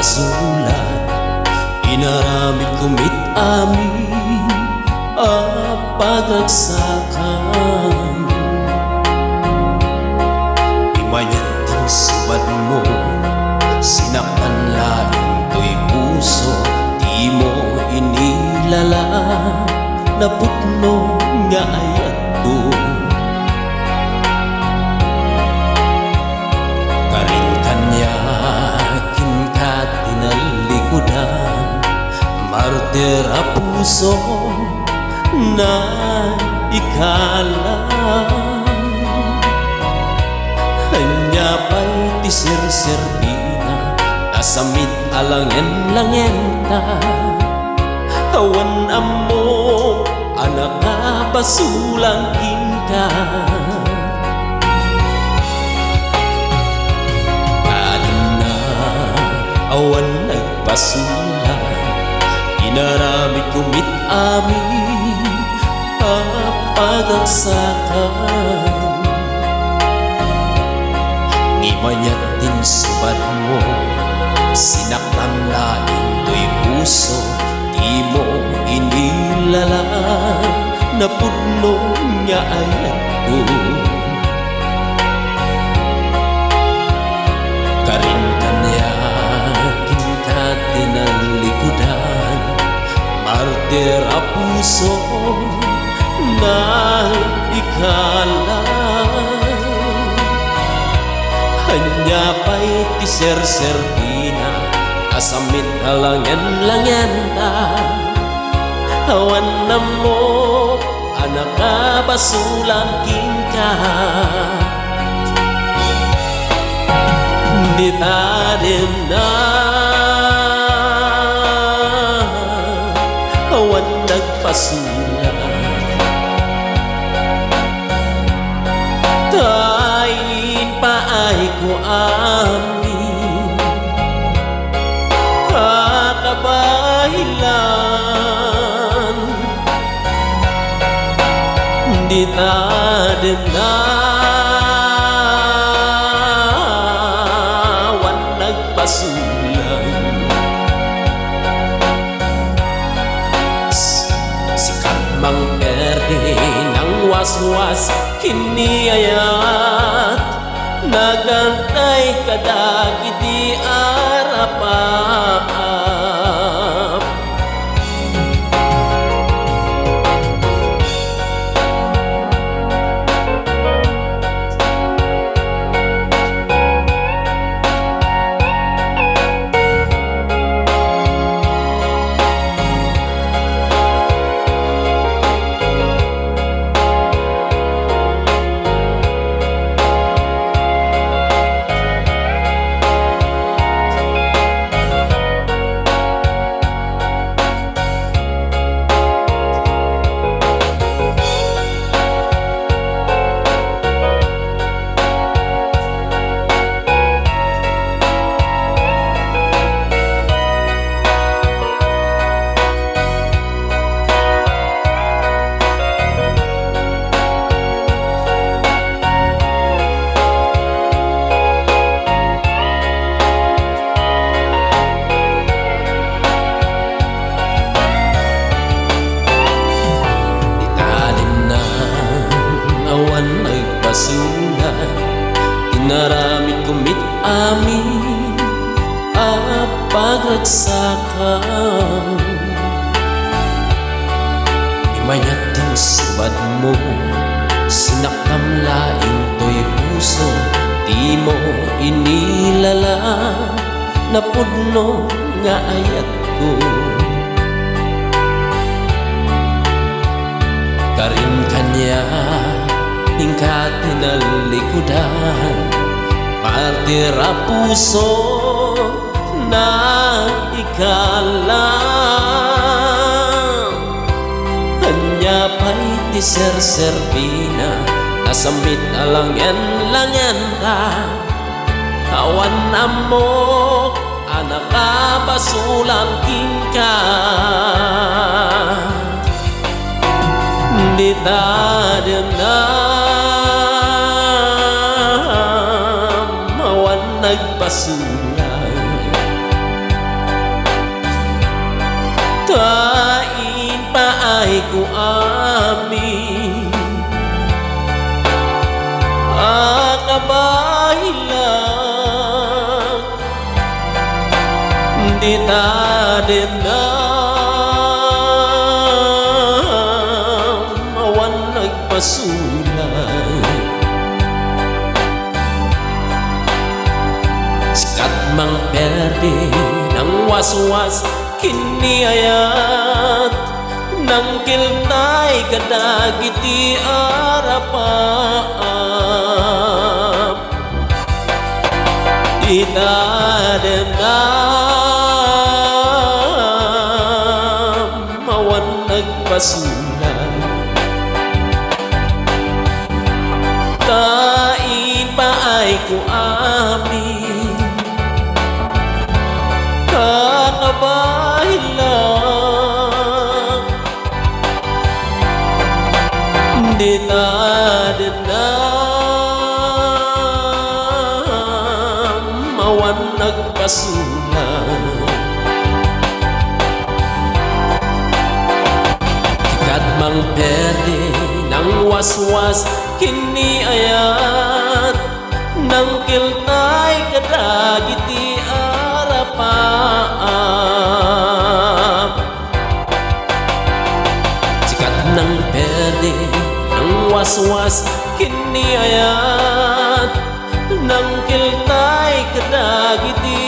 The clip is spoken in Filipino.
Sulat, inaramid kumit amin ang pagagsakan. Imanyan ang subad mo, sinaktan laing to'y puso, di mo inilala, naputno nga ay ato. Karin kanya tinalikudan, martir a puso na ikalang. Hanya pa'y tisir-sirbina, nasamit alangen-langen ta. Awan amo, anak ka basulang ka. Awan nagpasulan, inaramid kumit amin ang pagagsakan. Ngimanyat din subad mo, sinaktan laing to'y puso, di mo inilala, napudno nga ay ako. Karin kanya tinalikudan, martir a puso na ikalang. Hanya pa'y tiser-serbina, nasamit alangen-langen na. Awan na mo, anak ka basulang ka. Di tadim na awan nagpasulan, kain paay ko amin kakabahilan. Di tadim na sikat mang erde ng waswas hiniyayat, nagantay kadagiti arapan. Inaramid kumit amin ang pagagsakan. Imanyat din subad mo, sinaktam laing to'y puso, di mo inilala, napudno nga ayat ko. Karin kanya hingga tinalikudan, martir a puso na kalam hanya pa'y ti ser-serbina nasamit alangan-langan ta awan amok anak kabasulang tingka di tadenam awan nagpasulang tain pa ay ku amin akabahilang di tadenam awan nagpasulang sikat mang perde ng waswas kiniayat nang kiltay kadagiti arapaap itadenam awan nagpasulang tain pa ay ku amin kakabahilang di tadenam awan nagpasulang sikat mang perde ng waswas kiniayat nang kiltay kadagiti arapaap sikat ng perde ng waswas kiniayat nang kiltay kadagiti